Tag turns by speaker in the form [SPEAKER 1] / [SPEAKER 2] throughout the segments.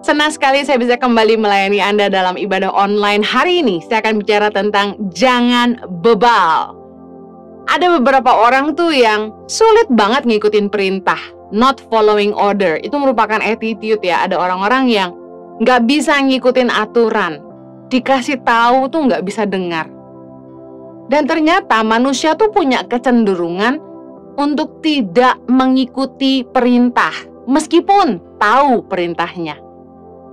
[SPEAKER 1] Senang sekali saya bisa kembali melayani Anda dalam ibadah online. Hari ini saya akan bicara tentang jangan bebal. Ada beberapa orang tuh yang sulit banget ngikutin perintah, not following order. Itu merupakan attitude ya. Ada orang-orang yang nggak bisa ngikutin aturan, dikasih tahu tuh nggak bisa dengar. Dan ternyata manusia tuh punya kecenderungan untuk tidak mengikuti perintah, meskipun tahu perintahnya.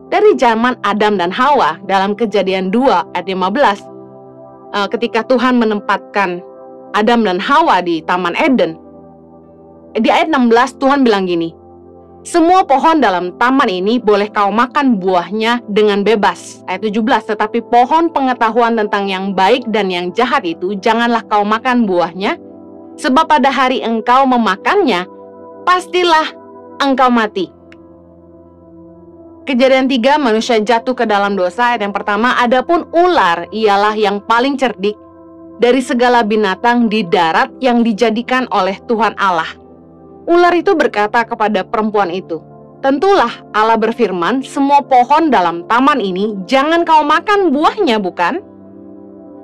[SPEAKER 1] Dari zaman Adam dan Hawa dalam Kejadian 2 ayat 15, ketika Tuhan menempatkan Adam dan Hawa di Taman Eden, di ayat 16 Tuhan bilang gini, semua pohon dalam taman ini boleh kau makan buahnya dengan bebas. Ayat 17, tetapi pohon pengetahuan tentang yang baik dan yang jahat itu janganlah kau makan buahnya, sebab pada hari engkau memakannya, pastilah engkau mati. Kejadian 3, manusia jatuh ke dalam dosa. Ayat yang pertama, adapun ular ialah yang paling cerdik dari segala binatang di darat yang dijadikan oleh Tuhan Allah. Ular itu berkata kepada perempuan itu, tentulah Allah berfirman, semua pohon dalam taman ini jangan kau makan buahnya, bukan?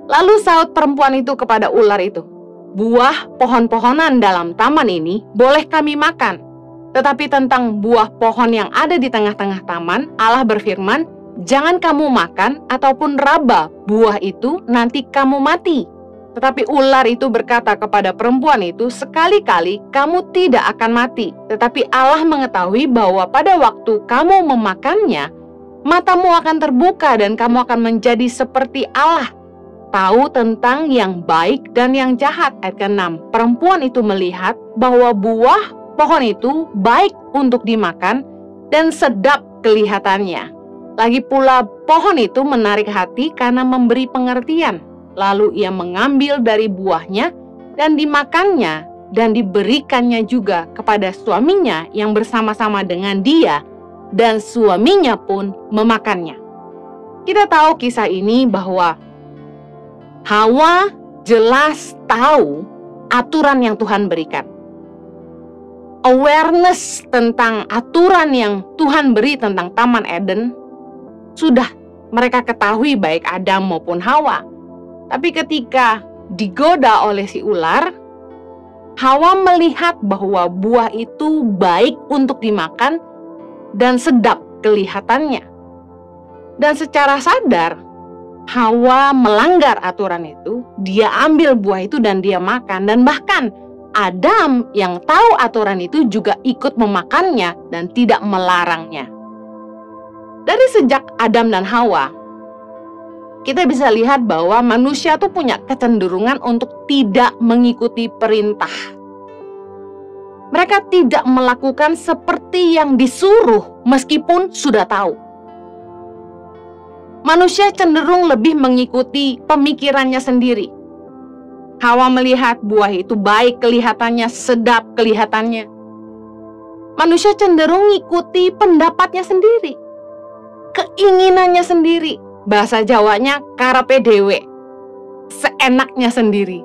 [SPEAKER 1] Lalu saut perempuan itu kepada ular itu, buah pohon-pohonan dalam taman ini boleh kami makan, tetapi tentang buah pohon yang ada di tengah-tengah taman, Allah berfirman, jangan kamu makan ataupun raba buah itu, nanti kamu mati. Tetapi ular itu berkata kepada perempuan itu, sekali-kali kamu tidak akan mati. Tetapi Allah mengetahui bahwa pada waktu kamu memakannya, matamu akan terbuka dan kamu akan menjadi seperti Allah, tahu tentang yang baik dan yang jahat. Ayat ke-6, perempuan itu melihat bahwa buah pohon itu baik untuk dimakan dan sedap kelihatannya. Lagi pula pohon itu menarik hati karena memberi pengertian. Lalu ia mengambil dari buahnya dan dimakannya dan diberikannya juga kepada suaminya yang bersama-sama dengan dia, dan suaminya pun memakannya. Kita tahu kisah ini bahwa Hawa jelas tahu aturan yang Tuhan berikan. Awareness tentang aturan yang Tuhan beri tentang Taman Eden sudah mereka ketahui, baik Adam maupun Hawa. Tapi ketika digoda oleh si ular, Hawa melihat bahwa buah itu baik untuk dimakan dan sedap kelihatannya. Dan secara sadar, Hawa melanggar aturan itu, dia ambil buah itu dan dia makan. Dan bahkan Adam yang tahu aturan itu juga ikut memakannya dan tidak melarangnya. Dari sejak Adam dan Hawa, kita bisa lihat bahwa manusia tuh punya kecenderungan untuk tidak mengikuti perintah. Mereka tidak melakukan seperti yang disuruh meskipun sudah tahu. Manusia cenderung lebih mengikuti pemikirannya sendiri. Hawa melihat buah itu baik kelihatannya, sedap kelihatannya. Manusia cenderung mengikuti pendapatnya sendiri, keinginannya sendiri. Bahasa Jawanya karepe dhewe, seenaknya sendiri.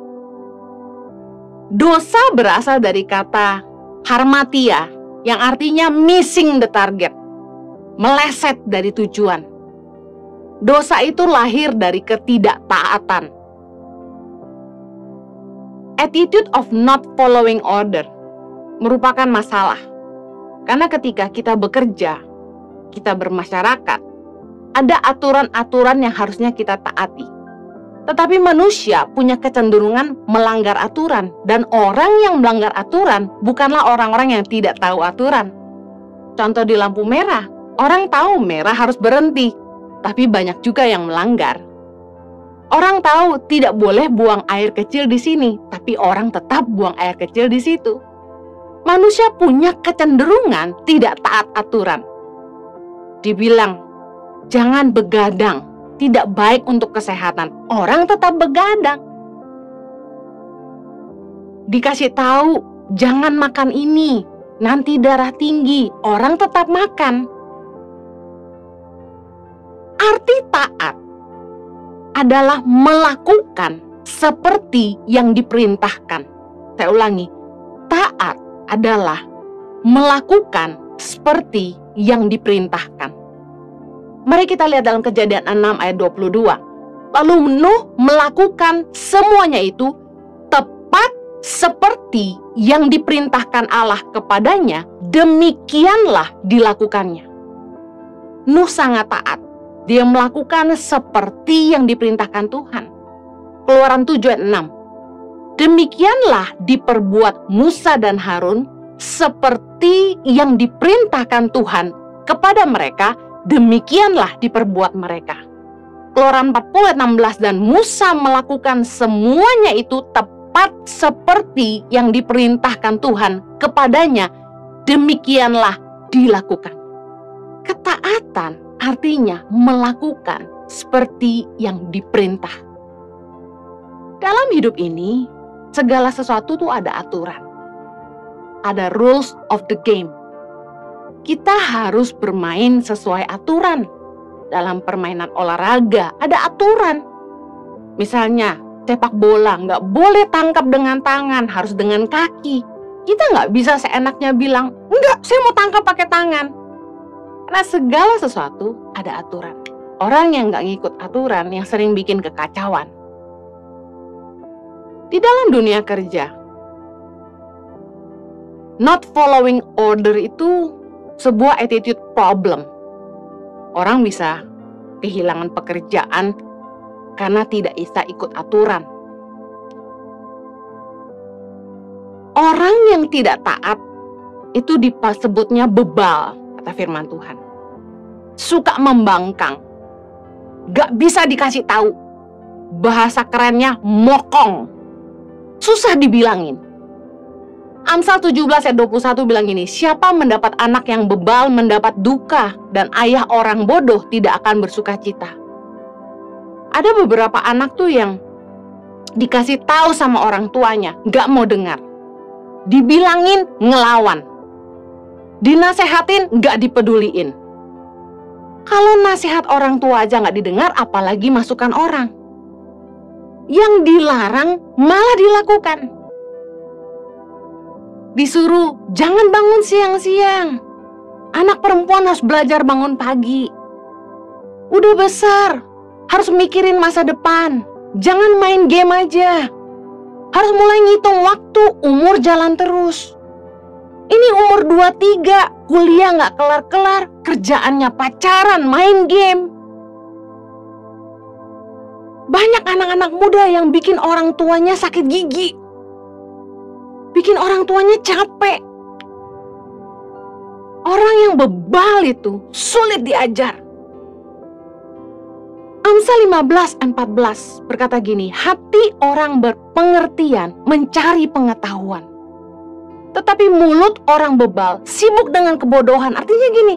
[SPEAKER 1] Dosa berasal dari kata harmatia, yang artinya missing the target, meleset dari tujuan. Dosa itu lahir dari ketidaktaatan. Attitude of not following order merupakan masalah. Karena ketika kita bekerja, kita bermasyarakat, ada aturan-aturan yang harusnya kita taati. Tetapi manusia punya kecenderungan melanggar aturan. Dan orang yang melanggar aturan bukanlah orang-orang yang tidak tahu aturan. Contoh di lampu merah, orang tahu merah harus berhenti, tapi banyak juga yang melanggar. Orang tahu tidak boleh buang air kecil di sini, tapi orang tetap buang air kecil di situ. Manusia punya kecenderungan tidak taat aturan. Dibilang, jangan begadang, tidak baik untuk kesehatan. Orang tetap begadang. Dikasih tahu, jangan makan ini, nanti darah tinggi. Orang tetap makan. Arti taat adalah melakukan seperti yang diperintahkan. Saya ulangi, taat adalah melakukan seperti yang diperintahkan. Mari kita lihat dalam Kejadian 6 ayat 22. Lalu Nuh melakukan semuanya itu tepat seperti yang diperintahkan Allah kepadanya, demikianlah dilakukannya. Nuh sangat taat. Dia melakukan seperti yang diperintahkan Tuhan. Keluaran 7 ayat 6. Demikianlah diperbuat Musa dan Harun seperti yang diperintahkan Tuhan kepada mereka, demikianlah diperbuat mereka. Keluaran 40 ayat 16. Dan Musa melakukan semuanya itu tepat seperti yang diperintahkan Tuhan kepadanya, demikianlah dilakukan. Ketaatan artinya melakukan seperti yang diperintah. Dalam hidup ini, segala sesuatu tuh ada aturan. Ada rules of the game. Kita harus bermain sesuai aturan. Dalam permainan olahraga, ada aturan. Misalnya, sepak bola nggak boleh tangkap dengan tangan, harus dengan kaki. Kita nggak bisa seenaknya bilang, enggak, saya mau tangkap pakai tangan. Karena segala sesuatu ada aturan. Orang yang nggak ngikut aturan yang sering bikin kekacauan. Di dalam dunia kerja, not following order itu sebuah attitude problem. Orang bisa kehilangan pekerjaan karena tidak bisa ikut aturan. Orang yang tidak taat itu disebutnya bebal, kata firman Tuhan. Suka membangkang, gak bisa dikasih tahu. Bahasa kerennya mokong, susah dibilangin. Amsal 17 ayat 21 bilang gini, siapa mendapat anak yang bebal mendapat duka, dan ayah orang bodoh tidak akan bersuka cita. Ada beberapa anak tuh yang dikasih tahu sama orang tuanya, gak mau dengar. Dibilangin ngelawan. Dinasehatin gak dipeduliin. Kalau nasihat orang tua aja gak didengar, apalagi masukan orang. Yang dilarang malah dilakukan. Disuruh jangan bangun siang-siang. Anak perempuan harus belajar bangun pagi. Udah besar, harus mikirin masa depan. Jangan main game aja. Harus mulai ngitung waktu, umur jalan terus. Ini umur 23, kuliah gak kelar-kelar, kerjaannya pacaran, main game. Banyak anak-anak muda yang bikin orang tuanya sakit gigi. Bikin orang tuanya capek. Orang yang bebal itu sulit diajar. Amsal 15:14 berkata gini, hati orang berpengertian mencari pengetahuan, tetapi mulut orang bebal sibuk dengan kebodohan. Artinya gini,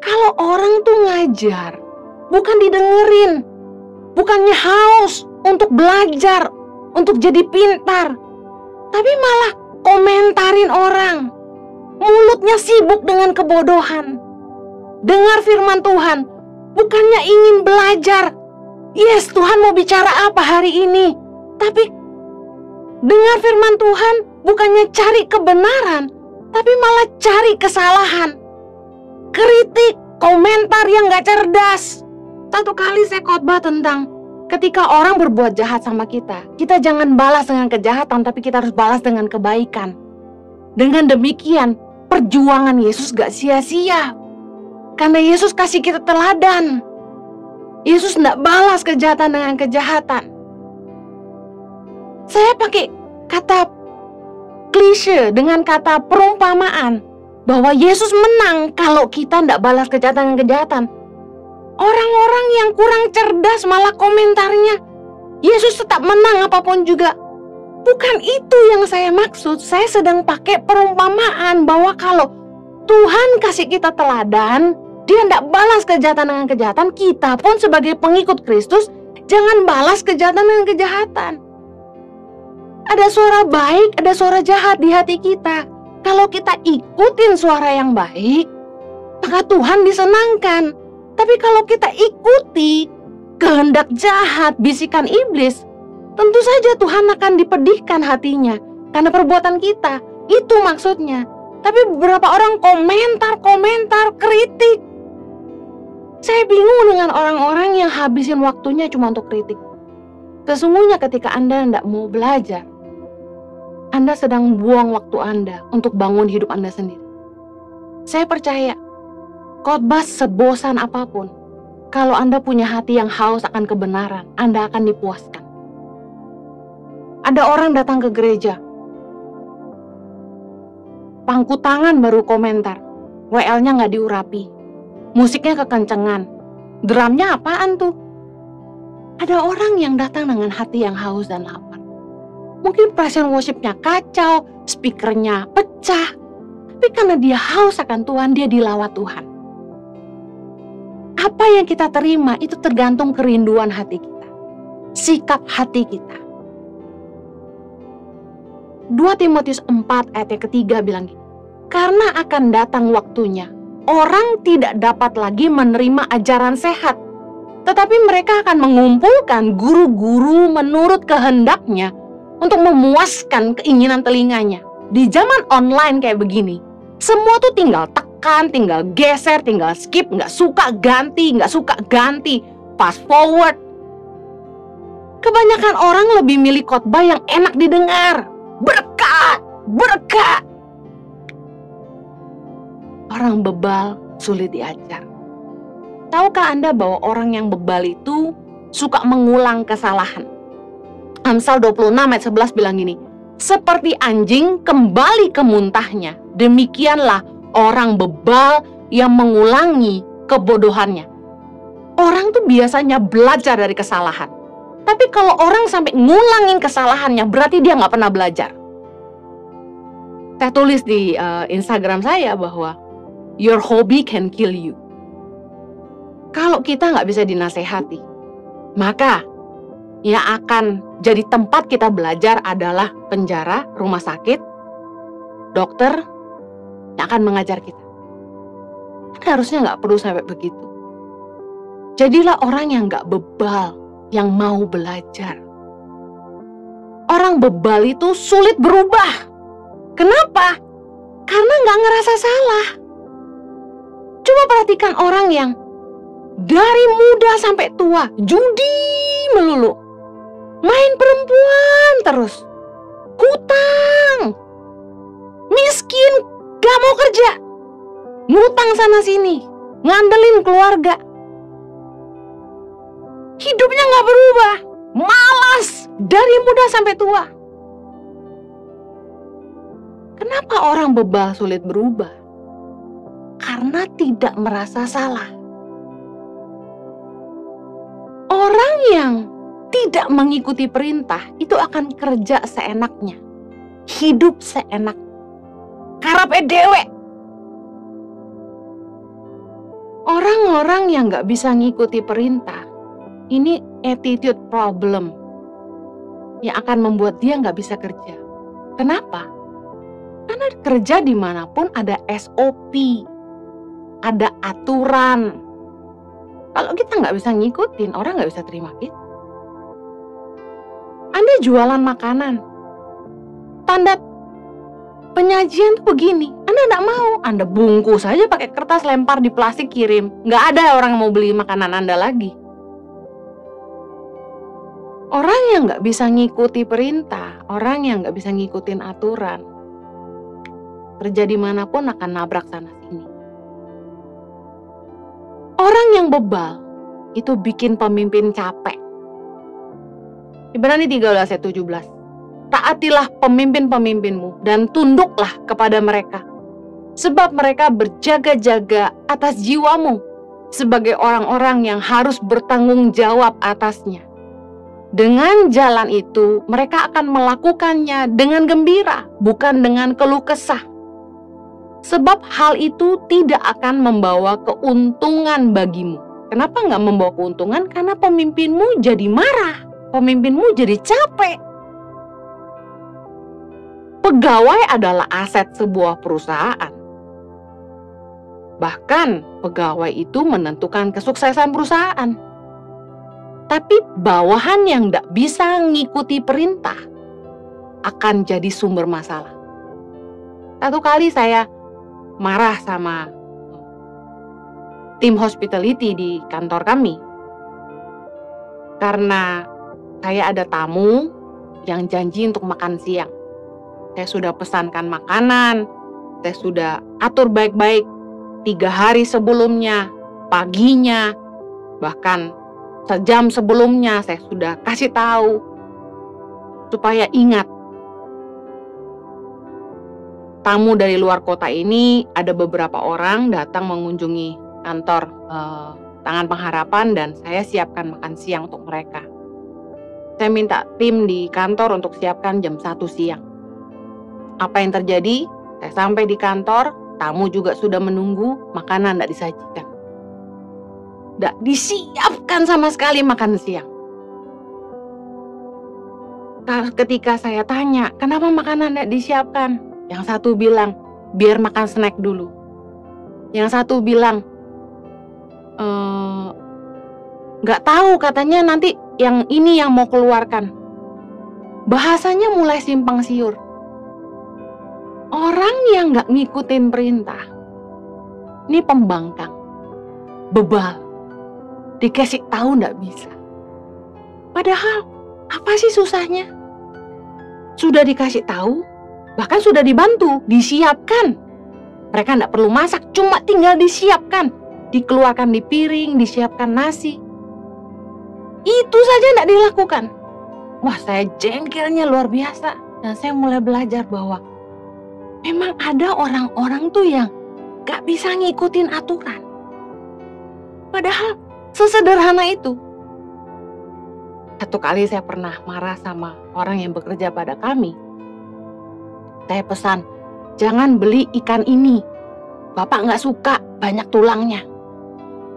[SPEAKER 1] kalau orang tuh ngajar, bukan didengerin, bukannya haus untuk belajar, untuk jadi pintar, tapi malah komentarin orang. Mulutnya sibuk dengan kebodohan. Dengar firman Tuhan, bukannya ingin belajar. Yes, Tuhan mau bicara apa hari ini. Tapi dengar firman Tuhan, bukannya cari kebenaran, tapi malah cari kesalahan. Kritik, komentar yang gak cerdas. Satu kali saya khotbah tentang ketika orang berbuat jahat sama kita, kita jangan balas dengan kejahatan, tapi kita harus balas dengan kebaikan. Dengan demikian, perjuangan Yesus gak sia-sia. Karena Yesus kasih kita teladan. Yesus gak balas kejahatan dengan kejahatan. Saya pakai kata klise dengan kata perumpamaan, bahwa Yesus menang kalau kita gak balas kejahatan dengan kejahatan. Orang-orang yang kurang cerdas malah komentarnya, Yesus tetap menang apapun juga. Bukan itu yang saya maksud. Saya sedang pakai perumpamaan bahwa kalau Tuhan kasih kita teladan, Dia tidak balas kejahatan dengan kejahatan. Kita pun sebagai pengikut Kristus jangan balas kejahatan dengan kejahatan. Ada suara baik, ada suara jahat di hati kita. Kalau kita ikutin suara yang baik, maka Tuhan disenangkan. Tapi kalau kita ikuti kehendak jahat, bisikan iblis, tentu saja Tuhan akan dipedihkan hatinya karena perbuatan kita. Itu maksudnya. Tapi beberapa orang komentar, kritik. Saya bingung dengan orang-orang yang habisin waktunya cuma untuk kritik. Sesungguhnya ketika Anda tidak mau belajar, Anda sedang buang waktu Anda untuk bangun hidup Anda sendiri. Saya percaya, khotbah sebosan apapun, kalau Anda punya hati yang haus akan kebenaran, Anda akan dipuaskan. Ada orang datang ke gereja, pangku tangan baru komentar, WL-nya nggak diurapi, musiknya kekencengan, drumnya apaan tuh? Ada orang yang datang dengan hati yang haus dan lapar. Mungkin present worship-nya kacau, speakernya pecah, tapi karena dia haus akan Tuhan, dia dilawat Tuhan. Apa yang kita terima itu tergantung kerinduan hati kita, sikap hati kita. 2 Timotius 4 ayat yang ketiga bilang gini, karena akan datang waktunya, orang tidak dapat lagi menerima ajaran sehat, tetapi mereka akan mengumpulkan guru-guru menurut kehendaknya untuk memuaskan keinginan telinganya. Di zaman online kayak begini, semua tuh tinggal tekan, tinggal geser, tinggal skip, nggak suka ganti, fast forward. Kebanyakan orang lebih milih khotbah yang enak didengar, berkat. Orang bebal sulit diajar. Tahukah Anda bahwa orang yang bebal itu suka mengulang kesalahan? Amsal 26 ayat 11 bilang gini, seperti anjing kembali ke muntahnya, demikianlah orang bebal yang mengulangi kebodohannya. Orang tuh biasanya belajar dari kesalahan. Tapi kalau orang sampai ngulangin kesalahannya, berarti dia nggak pernah belajar. Saya tulis di Instagram saya bahwa your hobby can kill you. Kalau kita nggak bisa dinasehati, maka yang akan jadi tempat kita belajar adalah penjara, rumah sakit, dokter yang akan mengajar kita. Harusnya nggak perlu sampai begitu. Jadilah orang yang nggak bebal, yang mau belajar. Orang bebal itu sulit berubah. Kenapa? Karena nggak ngerasa salah. Coba perhatikan orang yang dari muda sampai tua judi melulu, main perempuan terus, hutang, miskin, gak mau kerja, ngutang sana sini, ngandelin keluarga. Hidupnya gak berubah, malas dari muda sampai tua. Kenapa orang bebal sulit berubah? Karena tidak merasa salah. Orang yang tidak mengikuti perintah itu akan kerja seenaknya, hidup seenak, karepe dewek. Orang-orang yang gak bisa ngikuti perintah, ini attitude problem yang akan membuat dia gak bisa kerja. Kenapa? Karena kerja dimanapun ada SOP, ada aturan. Kalau kita nggak bisa ngikutin, orang nggak bisa terima kita. Anda jualan makanan, tanda penyajian tuh begini, Anda nggak mau, Anda bungkus aja pakai kertas, lempar di plastik, kirim. Nggak ada orang yang mau beli makanan Anda lagi. Orang yang nggak bisa ngikuti perintah, orang yang nggak bisa ngikutin aturan, kerja dimanapun akan nabrak sana sini. Orang yang bebal itu bikin pemimpin capek. Ibrani 13 ayat 17. Taatilah pemimpin-pemimpinmu dan tunduklah kepada mereka, sebab mereka berjaga-jaga atas jiwamu sebagai orang-orang yang harus bertanggung jawab atasnya. Dengan jalan itu mereka akan melakukannya dengan gembira, bukan dengan keluh kesah. Sebab hal itu tidak akan membawa keuntungan bagimu. Kenapa nggak membawa keuntungan? Karena pemimpinmu jadi marah, pemimpinmu jadi capek. Pegawai adalah aset sebuah perusahaan. Bahkan pegawai itu menentukan kesuksesan perusahaan. Tapi bawahan yang nggak bisa ngikuti perintah akan jadi sumber masalah. Satu kali saya marah sama tim hospitality di kantor kami. Karena saya ada tamu yang janji untuk makan siang. Saya sudah pesankan makanan, saya sudah atur baik-baik 3 hari sebelumnya, paginya, bahkan sejam sebelumnya saya sudah kasih tahu supaya ingat. Tamu dari luar kota ini ada beberapa orang datang mengunjungi kantor Tangan Pengharapan dan saya siapkan makan siang untuk mereka. Saya minta tim di kantor untuk siapkan jam 1 siang. Apa yang terjadi? Saya sampai di kantor, tamu juga sudah menunggu, makanan tidak disajikan. Tidak disiapkan sama sekali makan siang. Ketika saya tanya, kenapa makanan tidak disiapkan? Yang satu bilang, biar makan snack dulu. Yang satu bilang, nggak tahu, katanya nanti yang ini yang mau keluarkan. Bahasanya mulai simpang siur. Orang yang nggak ngikutin perintah, ini pembangkang, bebal, dikasih tahu nggak bisa. Padahal apa sih susahnya? Sudah dikasih tahu, bahkan sudah dibantu, disiapkan. Mereka nggak perlu masak, cuma tinggal disiapkan, dikeluarkan di piring, disiapkan nasi. Itu saja nggak dilakukan. Wah, saya jengkelnya luar biasa. Dan saya mulai belajar bahwa memang ada orang-orang tuh yang gak bisa ngikutin aturan. Padahal sesederhana itu. Satu kali saya pernah marah sama orang yang bekerja pada kami. Saya pesan, jangan beli ikan ini. Bapak gak suka banyak tulangnya.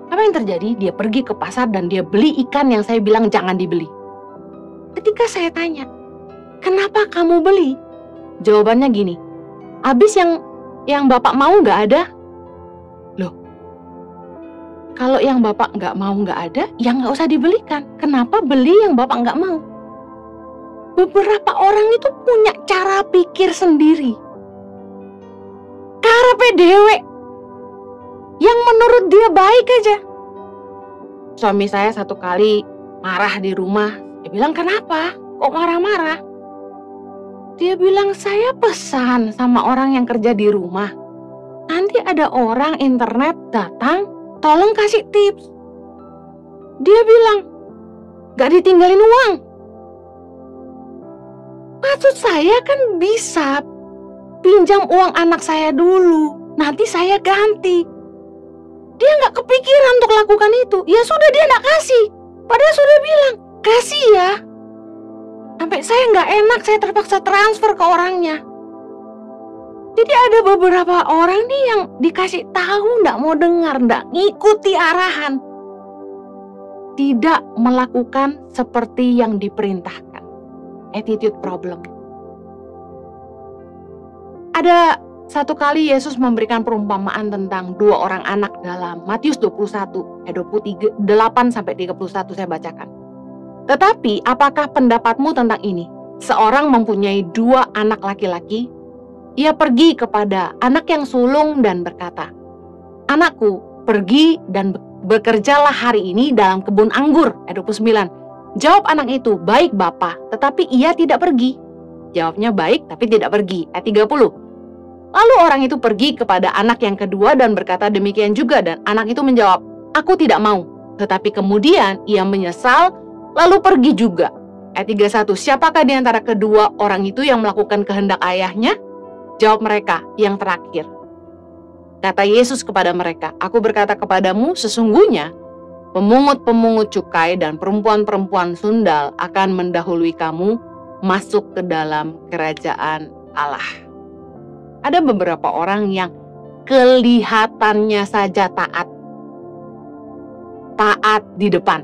[SPEAKER 1] Apa yang terjadi? Dia pergi ke pasar dan dia beli ikan yang saya bilang jangan dibeli. Ketika saya tanya, kenapa kamu beli? Jawabannya gini, habis yang Bapak mau nggak ada? Loh, kalau yang Bapak nggak mau nggak ada, ya nggak usah dibelikan. Kenapa beli yang Bapak nggak mau? Beberapa orang itu punya cara pikir sendiri. Karepe dhewe, yang menurut dia baik aja. Suami saya satu kali marah di rumah. Dia bilang, kenapa? Kok marah-marah? Dia bilang, saya pesan sama orang yang kerja di rumah. Nanti ada orang internet datang, tolong kasih tips. Dia bilang, gak ditinggalin uang. Maksud saya kan bisa pinjam uang anak saya dulu, nanti saya ganti. Dia gak kepikiran untuk lakukan itu. Ya sudah, dia gak kasih. Padahal sudah bilang, kasih ya. Sampai saya nggak enak, saya terpaksa transfer ke orangnya. Jadi ada beberapa orang nih yang dikasih tahu nggak mau dengar, nggak ngikuti arahan, tidak melakukan seperti yang diperintahkan. Attitude problem. Ada satu kali Yesus memberikan perumpamaan tentang 2 orang anak dalam Matius 21 ayat 28-31 saya bacakan. Tetapi apakah pendapatmu tentang ini? Seorang mempunyai 2 anak laki-laki. Ia pergi kepada anak yang sulung dan berkata, anakku, pergi dan bekerjalah hari ini dalam kebun anggur. Ayat 29. Jawab anak itu, baik Bapa, tetapi ia tidak pergi. Jawabnya baik tapi tidak pergi. Ayat 30. Lalu orang itu pergi kepada anak yang kedua dan berkata demikian juga. Dan anak itu menjawab, aku tidak mau. Tetapi kemudian ia menyesal, lalu pergi juga. Ayat 31, siapakah di antara kedua orang itu yang melakukan kehendak ayahnya? Jawab mereka, yang terakhir. Kata Yesus kepada mereka, aku berkata kepadamu, sesungguhnya pemungut-pemungut cukai dan perempuan-perempuan sundal akan mendahului kamu masuk ke dalam kerajaan Allah. Ada beberapa orang yang kelihatannya saja taat di depan.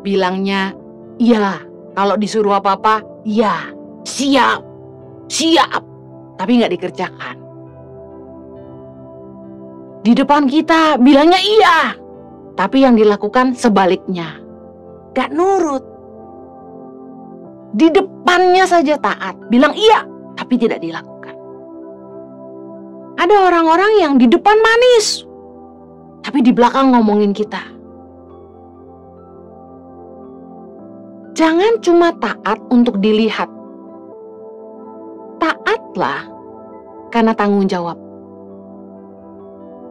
[SPEAKER 1] Bilangnya, iya, kalau disuruh apa-apa, iya, siap, tapi nggak dikerjakan. Di depan kita bilangnya iya, tapi yang dilakukan sebaliknya, nggak nurut. Di depannya saja taat, bilang iya, tapi tidak dilakukan. Ada orang-orang yang di depan manis, tapi di belakang ngomongin kita. Jangan cuma taat untuk dilihat. Taatlah karena tanggung jawab.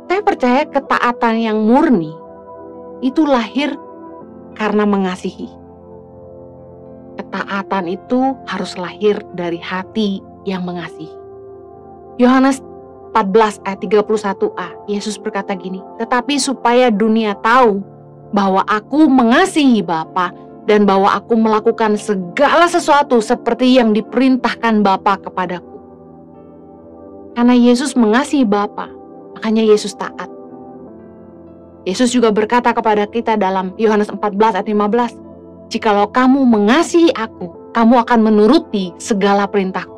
[SPEAKER 1] Saya percaya ketaatan yang murni itu lahir karena mengasihi. Ketaatan itu harus lahir dari hati yang mengasihi. Yohanes 14 ayat 31a, Yesus berkata gini, "Tetapi supaya dunia tahu bahwa aku mengasihi Bapa dan bahwa aku melakukan segala sesuatu seperti yang diperintahkan Bapa kepadaku." Karena Yesus mengasihi Bapa, makanya Yesus taat. Yesus juga berkata kepada kita dalam Yohanes 14 ayat 15, "Jikalau kamu mengasihi aku, kamu akan menuruti segala perintahku."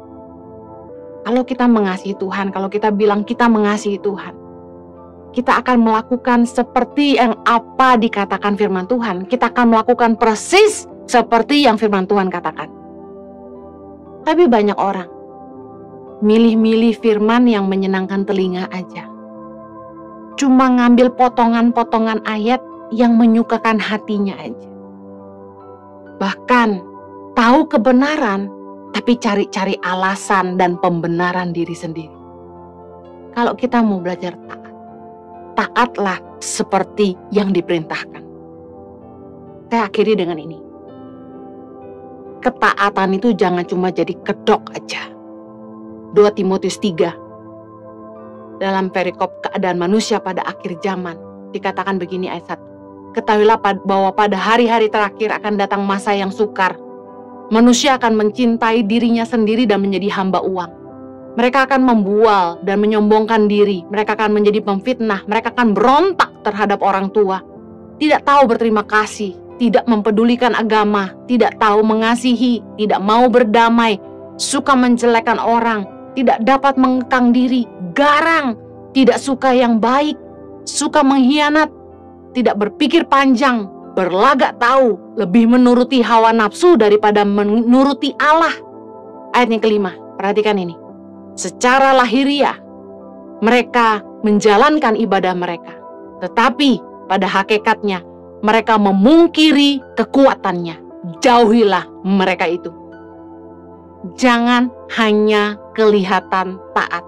[SPEAKER 1] Kalau kita mengasihi Tuhan, kalau kita bilang kita mengasihi Tuhan, kita akan melakukan seperti yang apa dikatakan firman Tuhan. Kita akan melakukan persis seperti yang firman Tuhan katakan. Tapi banyak orang milih-milih firman yang menyenangkan telinga aja. Cuma ngambil potongan-potongan ayat yang menyukakan hatinya aja. Bahkan tahu kebenaran, tapi cari-cari alasan dan pembenaran diri sendiri. Kalau kita mau belajar taat, taatlah seperti yang diperintahkan. Saya akhiri dengan ini. Ketaatan itu jangan cuma jadi kedok aja. 2 Timotius 3 dalam perikop keadaan manusia pada akhir zaman dikatakan begini ayat 1. "Ketahuilah bahwa pada hari-hari terakhir akan datang masa yang sukar. Manusia akan mencintai dirinya sendiri dan menjadi hamba uang. Mereka akan membual dan menyombongkan diri. Mereka akan menjadi pemfitnah. Mereka akan berontak terhadap orang tua. Tidak tahu berterima kasih, tidak mempedulikan agama, tidak tahu mengasihi, tidak mau berdamai, suka menjelekkan orang, tidak dapat mengekang diri, garang, tidak suka yang baik, suka mengkhianat, tidak berpikir panjang, berlagak tahu, lebih menuruti hawa nafsu daripada menuruti Allah." Ayat yang kelima, perhatikan ini. "Secara lahiriah, mereka menjalankan ibadah mereka, tetapi pada hakikatnya mereka memungkiri kekuatannya. Jauhilah mereka itu." Jangan hanya kelihatan taat.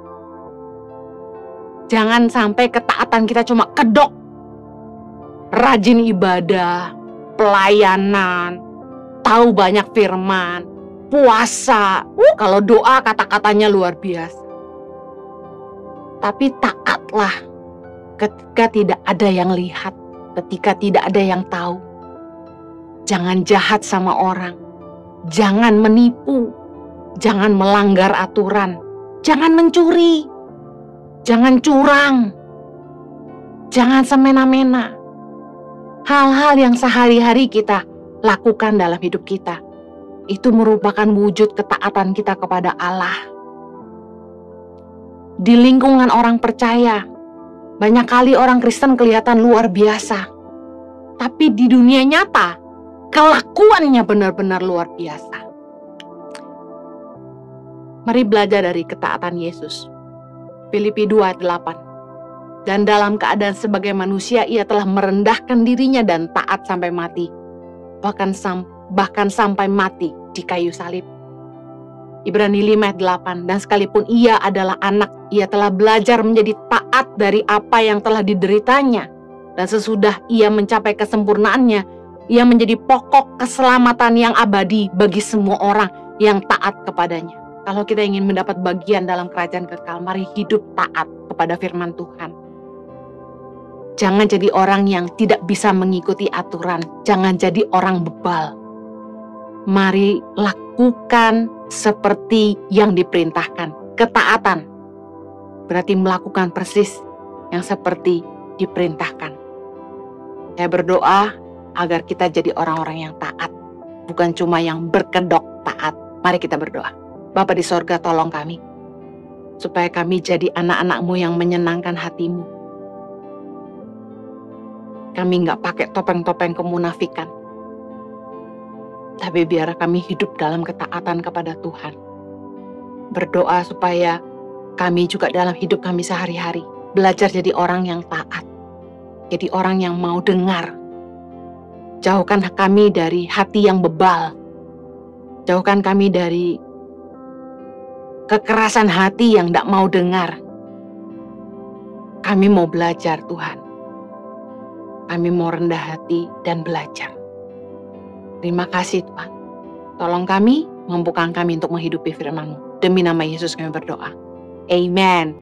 [SPEAKER 1] Jangan sampai ketaatan kita cuma kedok. Rajin ibadah, pelayanan, tahu banyak firman, puasa. Kalau doa kata-katanya luar biasa. Tapi taatlah ketika tidak ada yang lihat, ketika tidak ada yang tahu. Jangan jahat sama orang, jangan menipu, jangan melanggar aturan, jangan mencuri, jangan curang, jangan semena-mena. Hal-hal yang sehari-hari kita lakukan dalam hidup kita, itu merupakan wujud ketaatan kita kepada Allah. Di lingkungan orang percaya, banyak kali orang Kristen kelihatan luar biasa. Tapi di dunia nyata, kelakuannya benar-benar luar biasa. Mari belajar dari ketaatan Yesus. Filipi 2 ayat 8. "Dan dalam keadaan sebagai manusia ia telah merendahkan dirinya dan taat sampai mati, bahkan sampai mati di kayu salib." Ibrani 5 ayat 8. "Dan sekalipun ia adalah anak, ia telah belajar menjadi taat dari apa yang telah dideritanya, dan sesudah ia mencapai kesempurnaannya, ia menjadi pokok keselamatan yang abadi bagi semua orang yang taat kepadanya." Kalau kita ingin mendapat bagian dalam kerajaan kekal, mari hidup taat kepada firman Tuhan. Jangan jadi orang yang tidak bisa mengikuti aturan. Jangan jadi orang bebal. Mari lakukan seperti yang diperintahkan. Ketaatan berarti melakukan persis yang seperti diperintahkan. Saya berdoa agar kita jadi orang-orang yang taat, bukan cuma yang berkedok taat. Mari kita berdoa. Bapa di sorga, tolong kami, supaya kami jadi anak-anak-Mu yang menyenangkan hati-Mu. Kami nggak pakai topeng-topeng kemunafikan, tapi biar kami hidup dalam ketaatan kepada Tuhan. Berdoa supaya kami juga dalam hidup kami sehari-hari belajar jadi orang yang taat. jadi orang yang mau dengar. Jauhkan kami dari hati yang bebal. Jauhkan kami dari kekerasan hati yang tidak mau dengar. Kami mau belajar, Tuhan. Kami mau rendah hati dan belajar. Terima kasih, Tuhan. Tolong kami, mampukan kami untuk menghidupi firman-Mu. Demi nama Yesus kami berdoa. Amen.